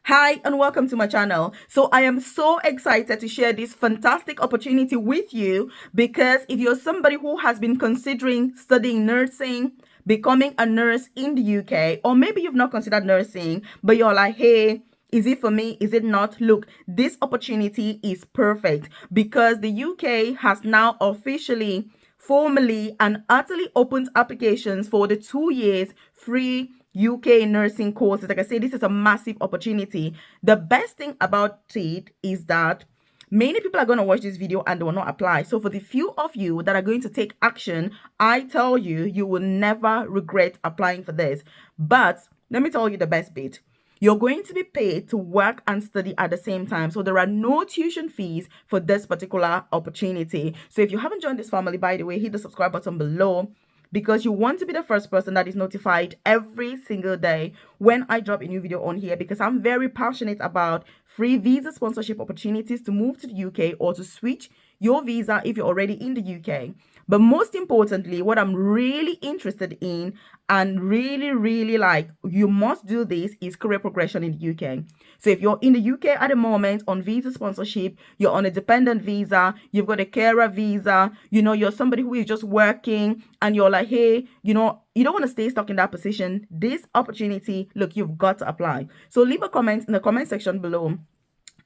Hi and welcome to my channel. So I am so excited to share this fantastic opportunity with you because if you're somebody who has been considering studying nursing, becoming a nurse in the UK, or maybe you've not considered nursing, but you're like, hey, is it for me? Is it not? Look, this opportunity is perfect because the UK has now officially, formally, and utterly opened applications for the 2 years free UK nursing courses. Like I say, this is a massive opportunity. The best thing about it is that many people are going to watch this video and they will not apply. So for the few of you that are going to take action, I tell you, you will never regret applying for this. But let me tell you the best bit. You're going to be paid to work and study at the same time. So there are no tuition fees for this particular opportunity. So if you haven't joined this family, by the way, hit the subscribe button below because you want to be the first person that is notified every single day when I drop a new video on here, because I'm very passionate about free visa sponsorship opportunities to move to the UK or to switch your visa if you're already in the UK. But most importantly, what I'm really interested in and really like, you must do this, is career progression in the UK. So if you're in the UK at the moment on visa sponsorship, you're on a dependent visa, you've got a carer visa, you're somebody who is just working and you're like, hey, you don't want to stay stuck in that position. This opportunity, look, you've got to apply. So leave a comment in the comment section below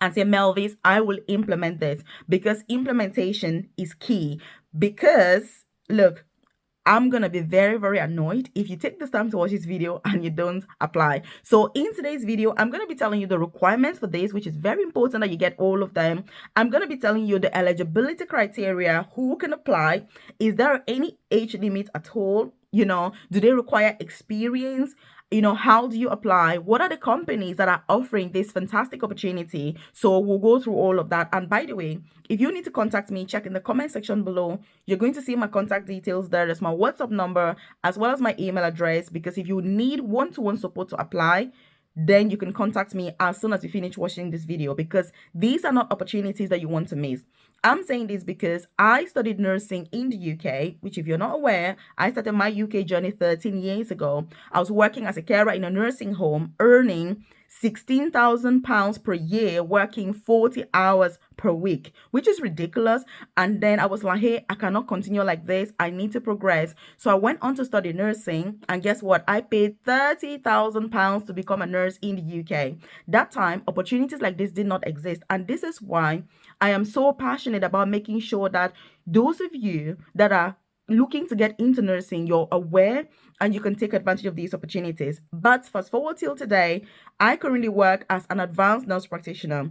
and say, Melvis, I will implement this, because implementation is key. Because look, I'm going to be very annoyed if you take this time to watch this video and you don't apply. So in today's video, I'm going to be telling you the requirements for this, which is very important that you get all of them. I'm going to be telling you the eligibility criteria, who can apply, is there any age limit at all, do they require experience, how do you apply, what are the companies that are offering this fantastic opportunity. So we'll go through all of that. And by the way, if you need to contact me, check in the comment section below. You're going to see my contact details there. There's my WhatsApp number as well as my email address, because if you need one-to-one support to apply, then you can contact me as soon as you finish watching this video, because these are not opportunities that you want to miss. I'm saying this because I studied nursing in the UK, which, if you're not aware, I started my UK journey 13 years ago. I was working as a carer in a nursing home, earning £16,000 per year, working 40 hours per week, which is ridiculous. And then I was like, hey, I cannot continue like this. I need to progress. So I went on to study nursing. And guess what? I paid £30,000 to become a nurse in the UK. That time, opportunities like this did not exist. And this is why I am so passionate about making sure that those of you that are looking to get into nursing, you're aware and you can take advantage of these opportunities. But fast forward till today, I currently work as an advanced nurse practitioner,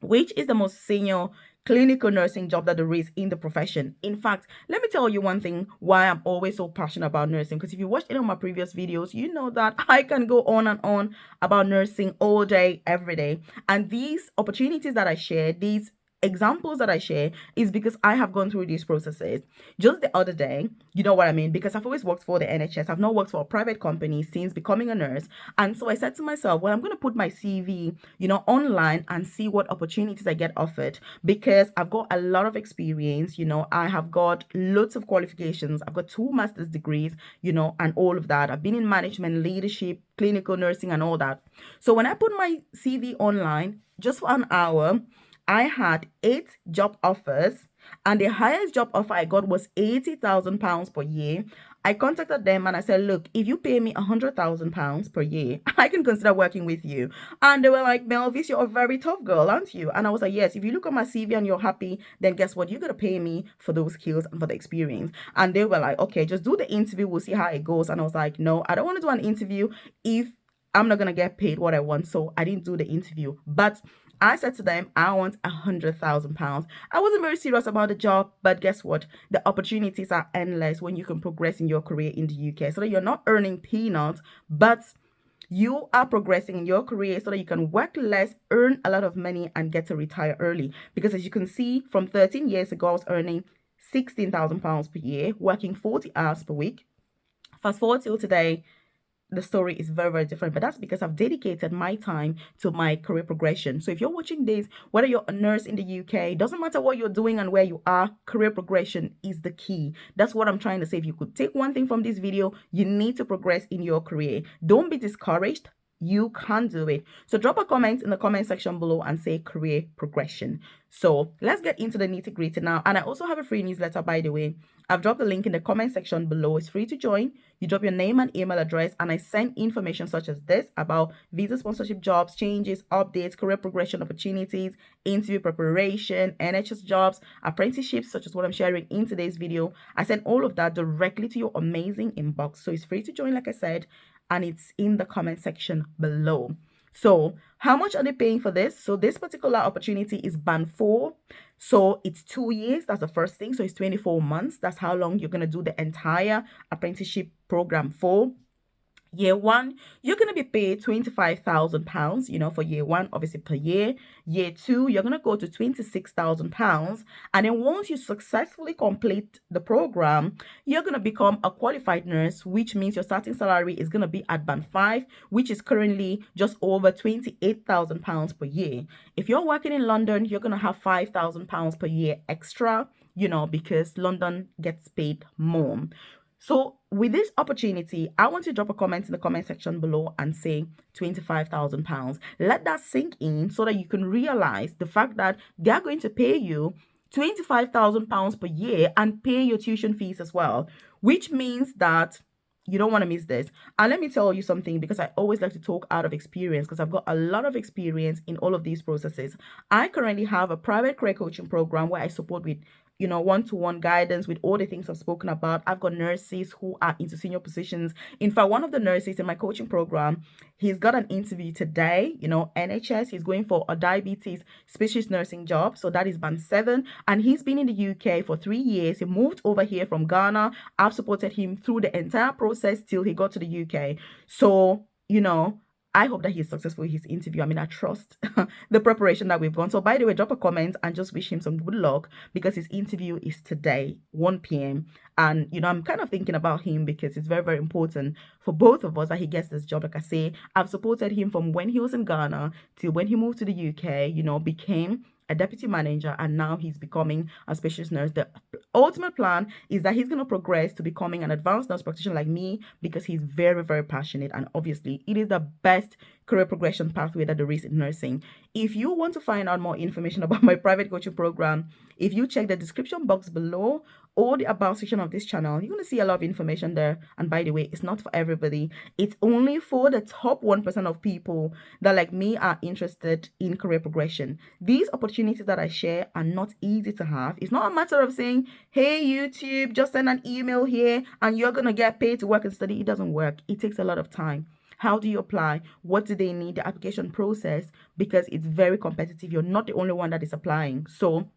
which is the most senior clinical nursing job that there is in the profession. In fact, let me tell you one thing why I'm always so passionate about nursing, because if you watched any of my previous videos, you know that I can go on and on about nursing all day, every day. And these opportunities that I share, these examples that I share, is because I have gone through these processes. Just the other day, you know what I mean? Because I've always worked for the NHS. I've not worked for a private company since becoming a nurse. And so I said to myself, well, I'm going to put my CV, online and see what opportunities I get offered, because I've got a lot of experience. I have got lots of qualifications. I've got 2 master's degrees, and all of that. I've been in management, leadership, clinical nursing, and all that. So when I put my CV online just for an hour, I had 8 job offers, and the highest job offer I got was £80,000 per year. I contacted them and I said, look, if you pay me £100,000 per year, I can consider working with you. And they were like, Melvis, you're a very tough girl, aren't you? And I was like, yes, if you look at my CV and you're happy, then guess what? You're going to pay me for those skills and for the experience. And they were like, okay, just do the interview. We'll see how it goes. And I was like, no, I don't want to do an interview if I'm not going to get paid what I want. So I didn't do the interview. But I said to them, I want £100,000. I wasn't very serious about the job, but guess what? The opportunities are endless when you can progress in your career in the UK, so that you're not earning peanuts, but you are progressing in your career so that you can work less, earn a lot of money, and get to retire early. Because as you can see, from 13 years ago, I was earning £16,000 per year, working 40 hours per week. Fast forward till today, the story is very different, but that's because I've dedicated my time to my career progression. So if you're watching this, whether you're a nurse in the UK, doesn't matter what you're doing and where you are, career progression is the key. That's what I'm trying to say. If you could take one thing from this video, you need to progress in your career. Don't be discouraged. You can do it. So drop a comment in the comment section below and say career progression. So let's get into the nitty gritty now. And I also have a free newsletter, by the way. I've dropped the link in the comment section below. It's free to join. You drop your name and email address, and I send information such as this about visa sponsorship jobs, changes, updates, career progression opportunities, interview preparation, NHS jobs, apprenticeships, such as what I'm sharing in today's video. I send all of that directly to your amazing inbox. So it's free to join, like I said, and it's in the comment section below. So how much are they paying for this? So this particular opportunity is band 4. So it's 2 years. That's the first thing. So it's 24 months. That's how long you're going to do the entire apprenticeship program for. Year 1, you're going to be paid £25,000, for year 1, obviously per year. Year 2, you're going to go to £26,000. And then once you successfully complete the program, you're going to become a qualified nurse, which means your starting salary is going to be at band 5, which is currently just over £28,000 per year. If you're working in London, you're going to have £5,000 per year extra, because London gets paid more. So with this opportunity, I want to drop a comment in the comment section below and say £25,000. Let that sink in so that you can realize the fact that they're going to pay you £25,000 per year and pay your tuition fees as well, which means that you don't want to miss this. And let me tell you something, because I always like to talk out of experience, because I've got a lot of experience in all of these processes. I currently have a private career coaching program where I support with one-to-one guidance with all the things I've spoken about. I've got nurses who are into senior positions. In fact, one of the nurses in my coaching program, he's got an interview today, NHS. He's going for a diabetes specialist nursing job. So that is band 7. And he's been in the UK for 3 years. He moved over here from Ghana. I've supported him through the entire process till he got to the UK. So, I hope that he's successful in his interview. I trust the preparation that we've gone. So by the way, drop a comment and just wish him some good luck, because his interview is today, 1 p.m. And, I'm kind of thinking about him because it's very, very important for both of us that he gets this job. Like I say, I've supported him from when he was in Ghana till when he moved to the UK, became a deputy manager, and now he's becoming a specialist nurse. The ultimate plan is that he's going to progress to becoming an advanced nurse practitioner like me, because he's very, very passionate, and obviously it is the best career progression pathway that there is in nursing. If you want to find out more information about my private coaching program, if you check the description box below or the about section of this channel, you're going to see a lot of information there. And by the way, it's not for everybody. It's only for the top 1% of people that, like me, are interested in career progression. These opportunities that I share are not easy to have. It's not a matter of saying, hey, YouTube, just send an email here and you're going to get paid to work and study. It doesn't work. It takes a lot of time. How do you apply? What do they need? The application process, because it's very competitive. You're not the only one that is applying. So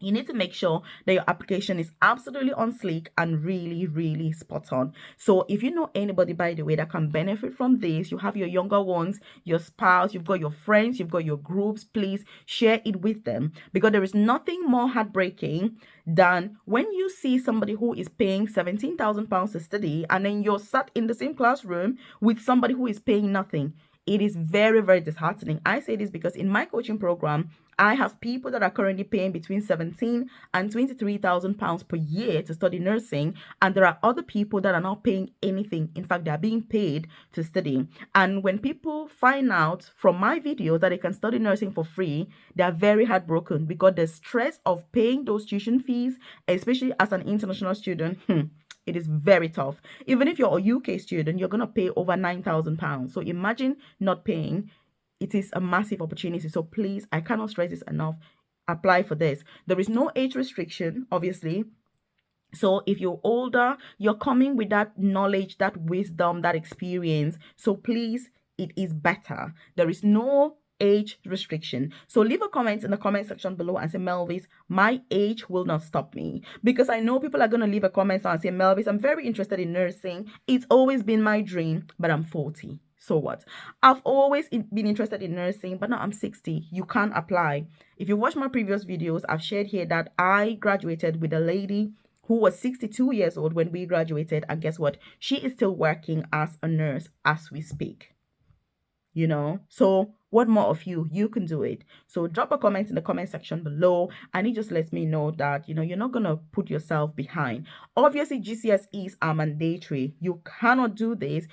you need to make sure that your application is absolutely on sleek and really, really spot on. So if you know anybody, by the way, that can benefit from this, you have your younger ones, your spouse, you've got your friends, you've got your groups, please share it with them, because there is nothing more heartbreaking than when you see somebody who is paying £17,000 to study and then you're sat in the same classroom with somebody who is paying nothing. It is very, very disheartening. I say this because in my coaching program, I have people that are currently paying between £17,000 and £23,000 per year to study nursing, and there are other people that are not paying anything. In fact, they are being paid to study. And when people find out from my videos that they can study nursing for free, they are very heartbroken, because the stress of paying those tuition fees, especially as an international student, it is very tough. Even if you're a UK student, you're going to pay over £9,000. So imagine not paying. It is a massive opportunity. So please, I cannot stress this enough. Apply for this. There is no age restriction, obviously. So if you're older, you're coming with that knowledge, that wisdom, that experience. So please, it is better. There is no age restriction. So leave a comment in the comment section below and say, Melvis, my age will not stop me. Because I know people are going to leave a comment and say, Melvis, I'm very interested in nursing. It's always been my dream, but I'm 40. So what? I've always been interested in nursing, but now I'm 60. You can't apply. If you watch my previous videos, I've shared here that I graduated with a lady who was 62 years old when we graduated. And guess what? She is still working as a nurse as we speak. So what more of you? You can do it. So drop a comment in the comment section below, and it just lets me know that you're not gonna put yourself behind. Obviously, GCSEs are mandatory. You cannot do this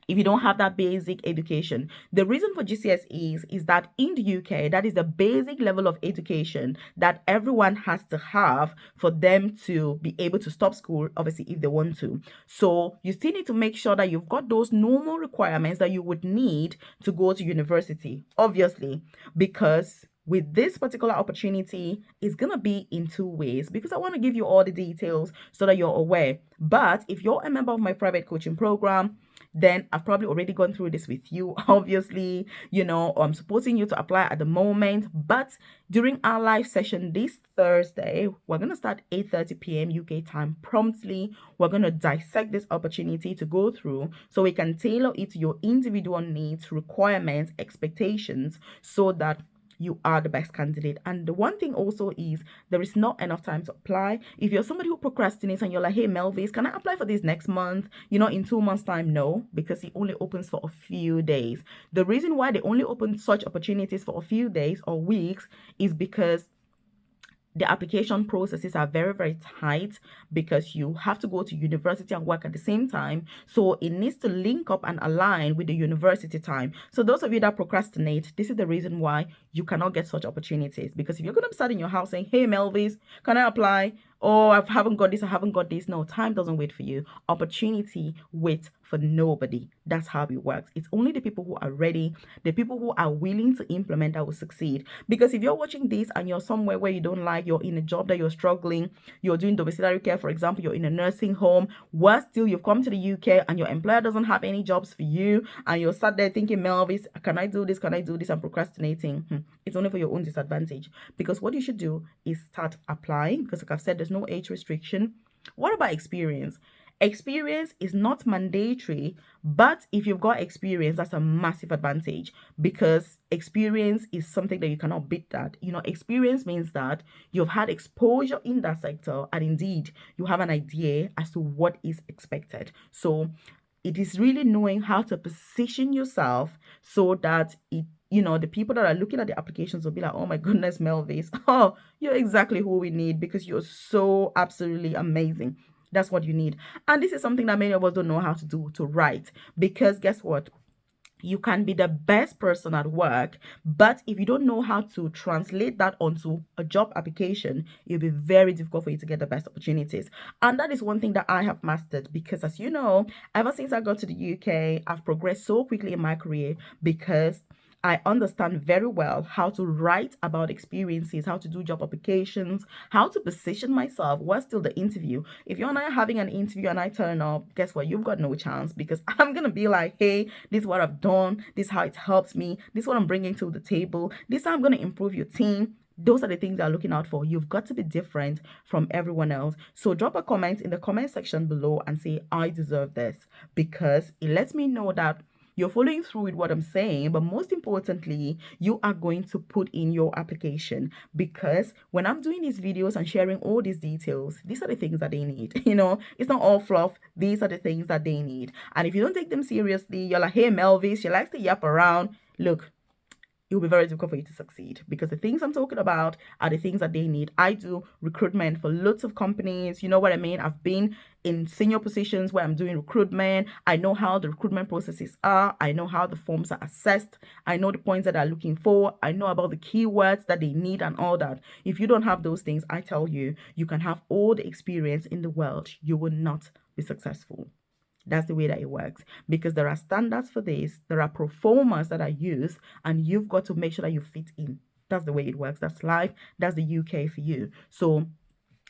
if you don't have that basic education. The reason for GCSEs is that in the UK, that is the basic level of education that everyone has to have for them to be able to stop school, obviously, if they want to. So you still need to make sure that you've got those normal requirements that you would need to go to university, obviously, because with this particular opportunity, it's going to be in two ways, because I want to give you all the details so that you're aware. But if you're a member of my private coaching program, then I've probably already gone through this with you. Obviously, I'm supporting you to apply at the moment. But during our live session this Thursday, we're going to start 8:30 p.m. UK time promptly. We're going to dissect this opportunity to go through so we can tailor it to your individual needs, requirements, expectations, so that you are the best candidate. And the one thing also is there is not enough time to apply. If you're somebody who procrastinates and you're like, hey, Melvis, can I apply for this next month? In 2 months' time? No, because it only opens for a few days. The reason why they only open such opportunities for a few days or weeks is because the application processes are very, very tight, because you have to go to university and work at the same time. So it needs to link up and align with the university time. So those of you that procrastinate, this is the reason why you cannot get such opportunities. Because if you're going to start in your house saying, hey, Melvis, can I apply? Oh, I haven't got this, I haven't got this. No, time doesn't wait for you. Opportunity waits for nobody. That's how it works. It's only the people who are ready, the people who are willing to implement, that will succeed. Because if you're watching this and you're somewhere where you don't like, you're in a job that you're struggling, you're doing domiciliary care, for example, you're in a nursing home, while still you've come to the UK and your employer doesn't have any jobs for you, and you're sat there thinking, Melvis, can I do this? Can I do this? I'm procrastinating. It's only for your own disadvantage. Because what you should do is start applying, because like I've said, there's no age restriction. What about experience? Experience is not mandatory, but if you've got experience, that's a massive advantage, because experience is something that you cannot beat that. Experience means that you've had exposure in that sector, and indeed you have an idea as to what is expected. So it is really knowing how to position yourself so that the people that are looking at the applications will be like, oh my goodness, Melvis, oh, you're exactly who we need, because you're so absolutely amazing. That's what you need. And this is something that many of us don't know how to do, to write. Because guess what? You can be the best person at work, but if you don't know how to translate that onto a job application, it'll be very difficult for you to get the best opportunities. And that is one thing that I have mastered, because as you know, ever since I got to the UK, I've progressed so quickly in my career, because I understand very well how to write about experiences, how to do job applications, how to position myself while still the interview. If you're not having an interview and I turn up, guess what? You've got no chance, because I'm going to be like, hey, this is what I've done. This is how it helps me. This is what I'm bringing to the table. This is how I'm going to improve your team. Those are the things they're looking out for. You've got to be different from everyone else. So drop a comment in the comment section below and say, I deserve this, because it lets me know that you're following through with what I'm saying, but most importantly, you are going to put in your application, because when I'm doing these videos and sharing all these details, these are the things that they need. It's not all fluff. These are the things that they need. And if you don't take them seriously, you're like, hey, Melvis, she likes to yap around. Look, it will be very difficult for you to succeed, because the things I'm talking about are the things that they need. I do recruitment for lots of companies. You know what I mean? I've been in senior positions where I'm doing recruitment. I know how the recruitment processes are. I know how the forms are assessed. I know the points that they're looking for. I know about the keywords that they need and all that. If you don't have those things, I tell you, you can have all the experience in the world. You will not be successful. That's the way that it works, because there are standards for this. There are performers that are used, and you've got to make sure that you fit in. That's the way it works. That's life. That's the UK for you. So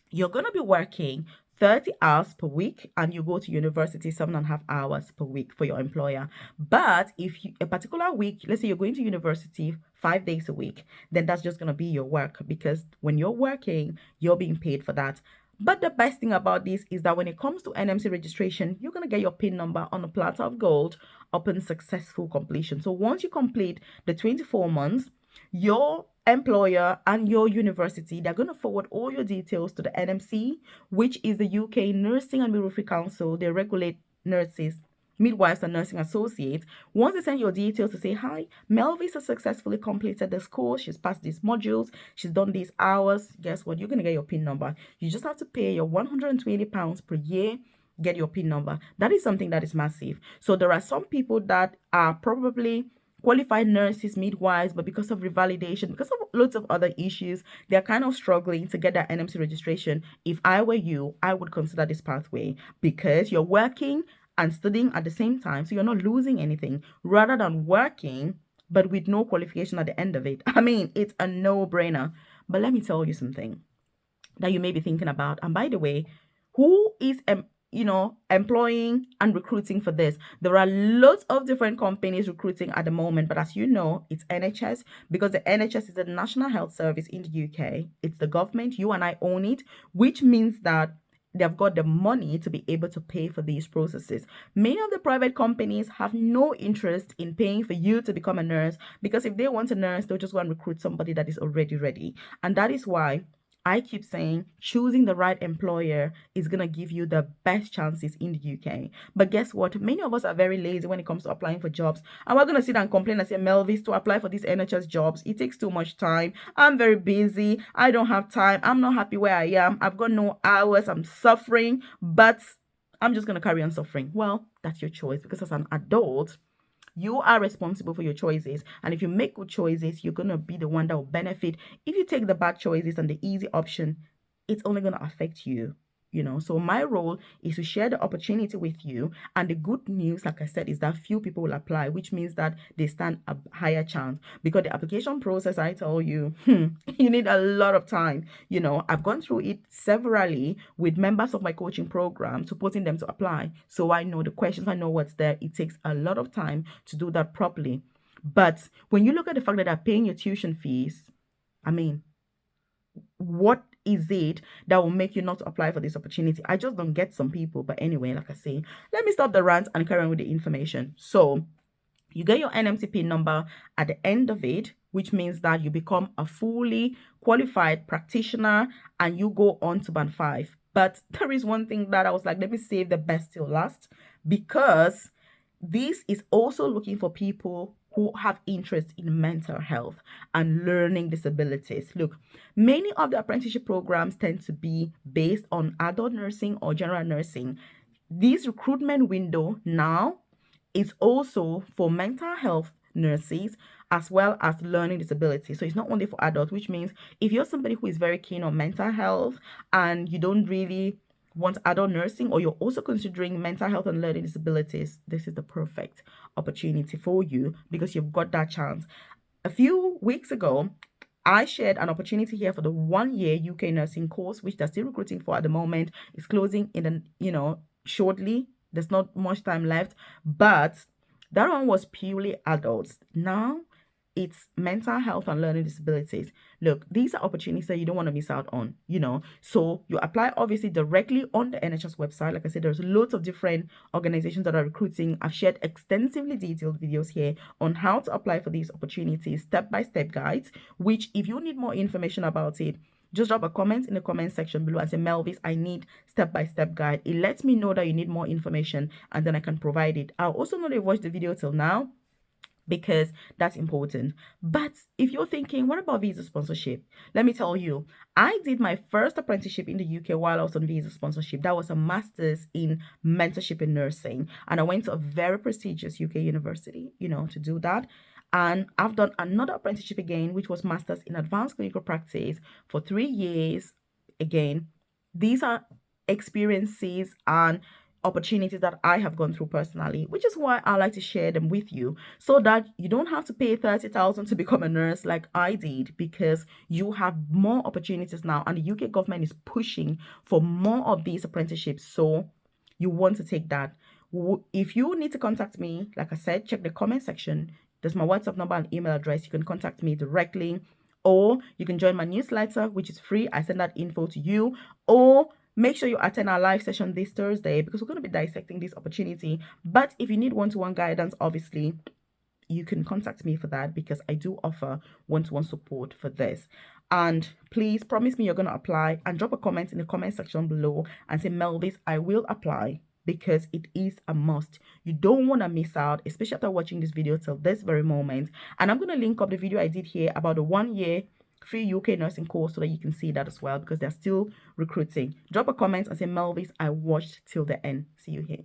you're going to be working 30 hours per week, and you go to university 7.5 hours per week for your employer. But if a particular week, let's say you're going to university 5 days a week, then that's just going to be your work, because when you're working, you're being paid for that. But the best thing about this is that when it comes to NMC registration, you're going to get your PIN number on a platter of gold upon successful completion. So once you complete the 24 months, your employer and your university, they're going to forward all your details to the NMC, which is the UK Nursing and Midwifery Council. They regulate nurses, midwives, and nursing associates. Once they send your details to say, hi, Melvis has successfully completed this course, she's passed these modules, she's done these hours, guess what? You're going to get your PIN number. You just have to pay your £120 per year. get your PIN number. That is something that is massive. So there are some people that are probably qualified nurses, midwives, but because of revalidation, because of lots of other issues, they're kind of struggling to get that NMC registration. If I were you, I would consider this pathway because you're working and studying at the same time, so you're not losing anything rather than working but with no qualification at the end of it. I mean, it's a no-brainer. But let me tell you something that you may be thinking about. And by the way, who is employing and recruiting for this? There are lots of different companies recruiting at the moment, but as you know, it's NHS, because the NHS is a national health service in the UK. It's the government. You and I own it, which means that they've got the money to be able to pay for these processes. Many of the private companies have no interest in paying for you to become a nurse, because if they want a nurse, they'll just go and recruit somebody that is already ready. And that is why I keep saying choosing the right employer is going to give you the best chances in the UK. But guess what? Many of us are very lazy when it comes to applying for jobs. And we're going to sit and complain and say, Melvis, to apply for these NHS jobs, it takes too much time. I'm very busy. I don't have time. I'm not happy where I am. I've got no hours. I'm suffering, but I'm just going to carry on suffering. Well, that's your choice, because as an adult, you are responsible for your choices. And if you make good choices, you're going to be the one that will benefit. If you take the bad choices and the easy option, it's only going to affect you. So my role is to share the opportunity with you. And the good news, like I said, is that few people will apply, which means that they stand a higher chance, because the application process, I tell you, you need a lot of time. I've gone through it severally with members of my coaching program, supporting them to apply. So I know the questions, I know what's there. It takes a lot of time to do that properly. But when you look at the fact that they're paying your tuition fees, I mean, what is it that will make you not apply for this opportunity? I just don't get some people. But anyway, like I say, let me stop the rant and carry on with the information. So you get your NMC PIN number at the end of it, which means that you become a fully qualified practitioner and you go on to band 5. But there is one thing that I was like, let me save the best till last, because this is also looking for people who have interest in mental health and learning disabilities. Look, many of the apprenticeship programs tend to be based on adult nursing or general nursing. This recruitment window now is also for mental health nurses as well as learning disabilities. So it's not only for adults, which means if you're somebody who is very keen on mental health and you don't really want adult nursing, or you're also considering mental health and learning disabilities, this is the perfect opportunity for you, because you've got that chance. A few weeks ago, I shared an opportunity here for the 1-year UK nursing course, which they're still recruiting for at the moment. It's closing in shortly. There's not much time left, but that one was purely adults. Now it's mental health and learning disabilities. Look, these are opportunities that you don't want to miss out on, So you apply obviously directly on the NHS website. Like I said, there's loads of different organizations that are recruiting. I've shared extensively detailed videos here on how to apply for these opportunities, step-by-step guides, which if you need more information about it, just drop a comment in the comment section below and say, Melvis, I need step-by-step guide. It lets me know that you need more information, and then I can provide it. I'll also know that you've watched the video till now, because that's important. But if you're thinking, what about visa sponsorship? Let me tell you, I did my first apprenticeship in the UK while I was on visa sponsorship. That was a master's in mentorship in nursing. And I went to a very prestigious UK university, to do that. And I've done another apprenticeship again, which was master's in advanced clinical practice for 3 years. Again, these are experiences and opportunities that I have gone through personally, which is why I like to share them with you, so that you don't have to pay 30,000 to become a nurse like I did, because you have more opportunities now, and the UK government is pushing for more of these apprenticeships. So you want to take that. If you need to contact me, like I said, check the comment section. There's my WhatsApp number and email address. You can contact me directly, or you can join my newsletter, which is free. I send that info to you, or make sure you attend our live session this Thursday, because we're going to be dissecting this opportunity. But if you need one-to-one guidance, obviously, you can contact me for that, because I do offer one-to-one support for this. And please promise me you're going to apply, and drop a comment in the comment section below and say, Melvis, I will apply, because it is a must. You don't want to miss out, especially after watching this video till this very moment. And I'm going to link up the video I did here about the 1-year free UK nursing course so that you can see that as well, because they're still recruiting. Drop a comment and say, Melvis, I watched till the end. See you here.